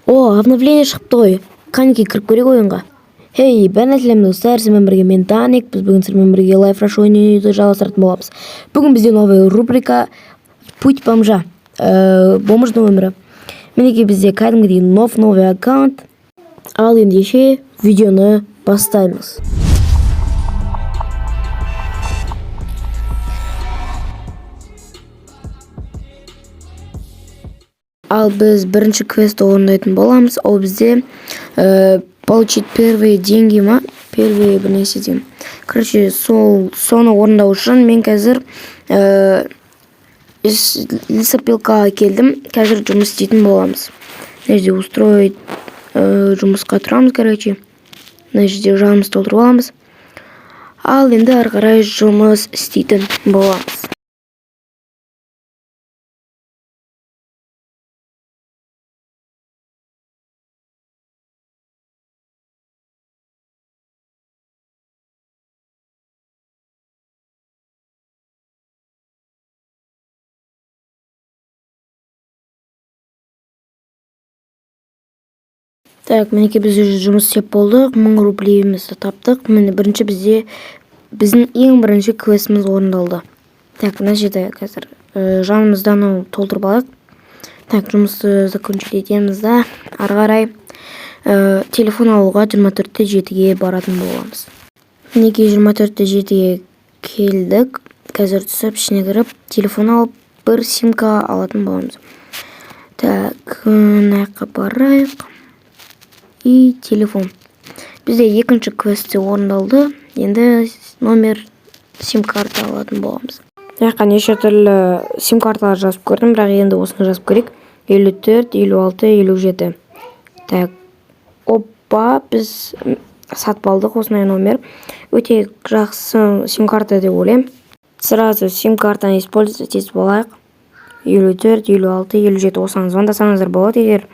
О, обновление шықты ғой. Қанеке кіріп көрейік ойынға. Хей, бәріне сәлем достар, сіздермен бірге мен Таник. Біз бүгін сіздермен бірге Life Rush ойнауды жалғастыратын боламыз. Бүгін бізде новая рубрика Путь бомжа. Бомждың өмірі. Мінекей бізде кәдімгідей новый аккаунт. Ал ендеше видеоны бастаймыз. Ал біз бірінші квестті орындайтын боламыз. Ол бізде получить первые деньги ма? Первые бір нәрсе деймін. Короче, соны орындау үшін мен қазір лесопилкаға келдім. Қазір жұмыс істейтін боламыз. Мына жерде устроить жұмысқа тұрамыз, короче. Мына жерде жанымызды толтырып аламыз. Ал енді ары қарай жұмыс істейтін боламыз. Так, мінекей біз жұмыс істеп болдық, 1000 рублейімізді таптық. Міне бірінші біздің ең бірінші квестіміз орындалды. Так, мына жерде қазір жанымыздан толтырып алайық. Так, жұмысты закончить етеміз да, ары қарай телефон алуға 24-7-ге баратын боламыз. Мінекей 24-7-ге келдік. Қазір түсіп, ішіне кіріп, телефон алып, бір симка алатын боламыз. Так, наққа барайық. И телефон. Бізде екінші квестте орындалды. Енді номер сим-карта алатын боламыз. Жаққа неше түрлі сим-карталар жазып көрдім, бірақ енді осыны жазып көрейік. 54, 56, 57. Так, опа, біз сатып алдық осындай номер. Өте жақсы сим-карта деп ойлаймын. Сразу сим-картаны использовать етіп алайық. 54, 56, 57 осыны звондасаңыздар болады, егер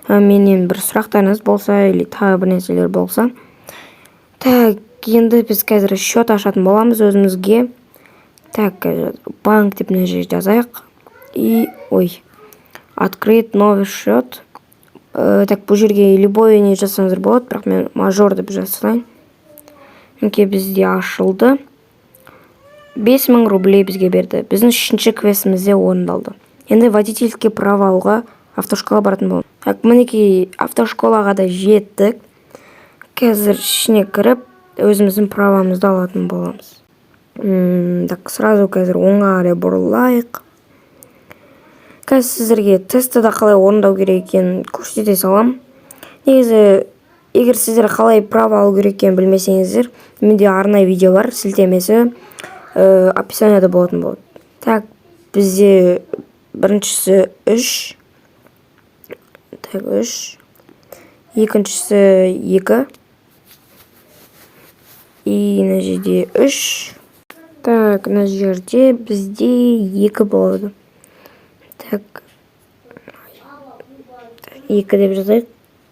менен бір сұрақтарыңыз болса, или тағы бір нәрселер болса. Так, енді біз қазір счет ашатын боламыз өзімізге. Так, банк деп мына жерде жазайық. И, открыть новый счет. Так, бұл жерге любой не жазсаңыздар болады, бірақ мен мажор деп жазайын. Мінекей бізде ашылды. 5000 рублей бізге берді. Біздің үшінші квестімізде орындалды. Енді водительдікке право алуға автошколаға баратын боламыз. Так, мінекей автошколаға да жеттік. Қазір ішіне кіріп, өзіміздің правамызды алатын боламыз. Так, сразу қазір оңға қарай бұрылайық. Қазір сіздерге тесті да қалай орындау керек екенін көрсете салам. Негізі, егер сіздер қалай право алу керек екенін білмесеңіздер, менде арнайы видео бар, сілтемесі описанияда болатын болады. Так, бізде біріншісі 3. Так, 3. Екіншісі 2. И мына жерде 3. Так, мына жерде бізде 2 болады. Так, 2 деп жазайық.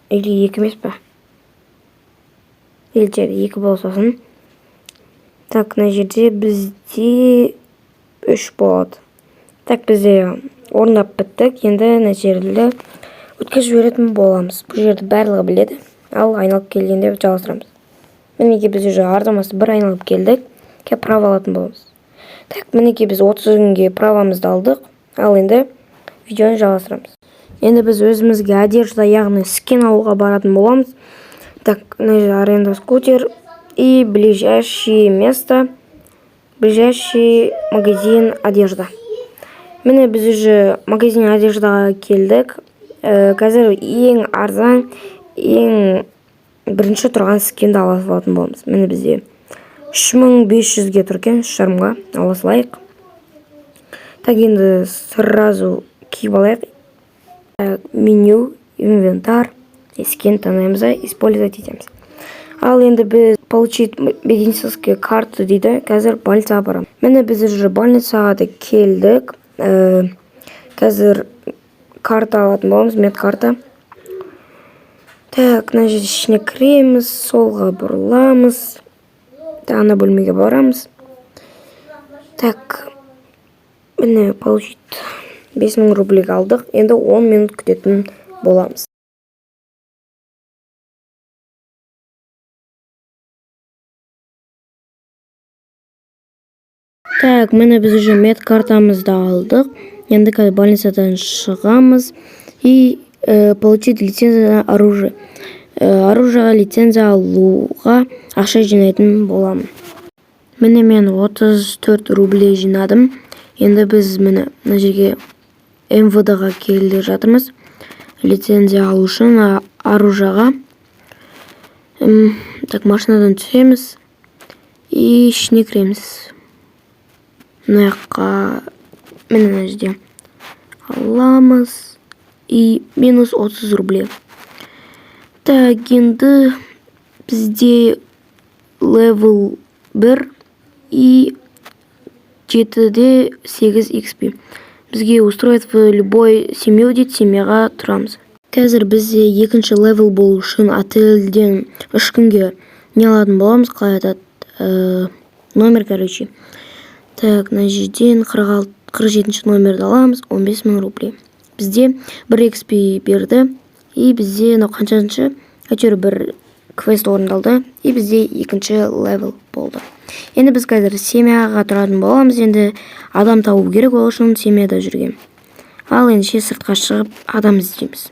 Или 2 емес па? Или 2 болсасын. Так, мына жерде бізде 3 болады. Так, бізде орындап біттік. Енді нәтижелі өткізіп жіберетін боламыз. Бұл жерді барлығы біледі. Ал айналып келгенде жалғастырамыз. Мінекей біз уже арзамасы бір айналып келдік. Кеп право алатын боламыз. Так, мінекей біз 30 күнге правомызды алдық. Ал енді видеоны жалғастырамыз. Енді біз өзімізге одежда, яғни скин алуға баратын боламыз. Так, мына жерде аренда скутер и ближайшее место, ближайший магазин одежда. Міне біз уже магазин одеждаға келдік. Қазір ең арзан, ең бірінші тұрған скинді ала салатын боламыз. Міне бізде 3500-ге тұр екен, 3,5-ға ала салайық. Так, енді сразу киіп алайық. Меню, инвентар, скин таңдаймыз, использовать етеміз. Ал енді біз получить медицинские карты дейді. Қазір больницаға барамыз. Міне біз уже больницаға да келдік. Қазір карта алатын боламыз, медкарта. Так, мына жерде ішіне кіреміз, солға бұрыламыз. Ана бөлмеге барамыз. Так, міне получить 5000 рублей алдық. Енді 10 минут күтетін боламыз. Так, міне біз уже мед картамызды алдық. Енді қазір больницадан шығамыз и получить лицензия на оружие. Оружиеға лицензия алуға ақша жинайтын боламын. Міне мен 34 рублей жинадым. Енді біз міне мына жерге МВД-ға келе жатырмыз. Лицензия алу үшін оружиеға. Так, машинадан түсеміз и ішіне кіреміз. Мына жаққа міне мына жерде аламыз и минус 30 рублей. Так, енді бізде level 1 и 7-де 8 XP. Бізге устроить в любой семью дейді, семьяға тұрамыз. Қазір бізде екінші level болу үшін отельден 3 күнге не алатын боламыз, қалай айтады, номер, короче. Так, мына жерден 47 номерді аламыз, 15 000 рублей. Бізде 1 XP берді и бізде қаншаншы әйтеуір бір квест орындалды и бізде екінші level болды. Енді біз қазір семьяға тұратын боламыз. Енді адам табу керек, ол үшін семьяда жүрген. Ал енді сыртқа шығып адам іздейміз.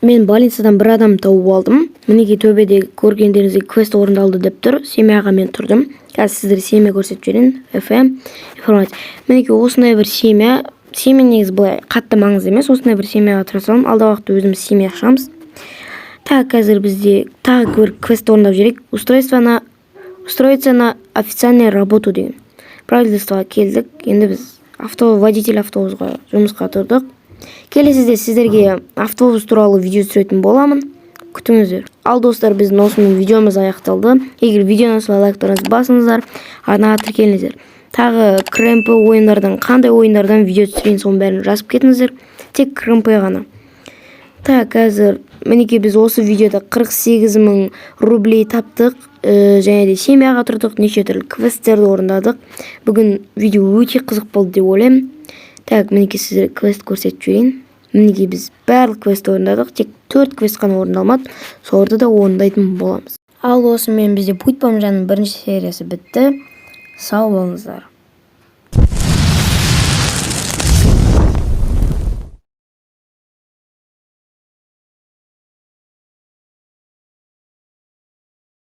Мен больницадан бір адам тауып алдым. Мінеки төбеде көргендеріңізге квест орындалды деп тұр. Семьяға мен тұрдым. Қазір сіздер семья көрсетіп жіберейін. FM информация. Мінеки осындай бір семья негізі былай қатты маңызды емес. Осындай бір семьяға тұра салам. Алда уақытта өзіміз семья ашамыз. Так, қазір бізде тағы бір квест орындап жүрек. Устроиться на официальную работу деген. Правительствоға келдік. Енді біз водитель автобусқа жұмысқа тұрдық. Келесіде сіздерге автобус туралы видео түсіретін боламын. Күтіңіздер. Ал достар, біздің осының видеомыз аяқталды. Егер видеоны лайктарыңызды басыңыздар, арнаға тіркеліңіздер. Тағы кремпі ойындардан, қандай ойындардан видео түсірейін, соның бәрін жазып кетіңіздер. Тек кремпі ғана. Так, қазір мінеки біз осы видеода 48 000 рублей таптық. Және де семьяға тұрдық, неше түрлі квесттерді орындадық. Бүгін видео өте қызық болды деп ойлаймын. Так, мінеки сіздер квест көрсетіп жіберейін. Мінеки біз барлық квест орындадық, тек 4 квест қана орындалмады. Соларды да орындайтын боламыз. Ал осымен бізде Путь по мжанның бірінші сериясы бітті. Сау болыңыздар.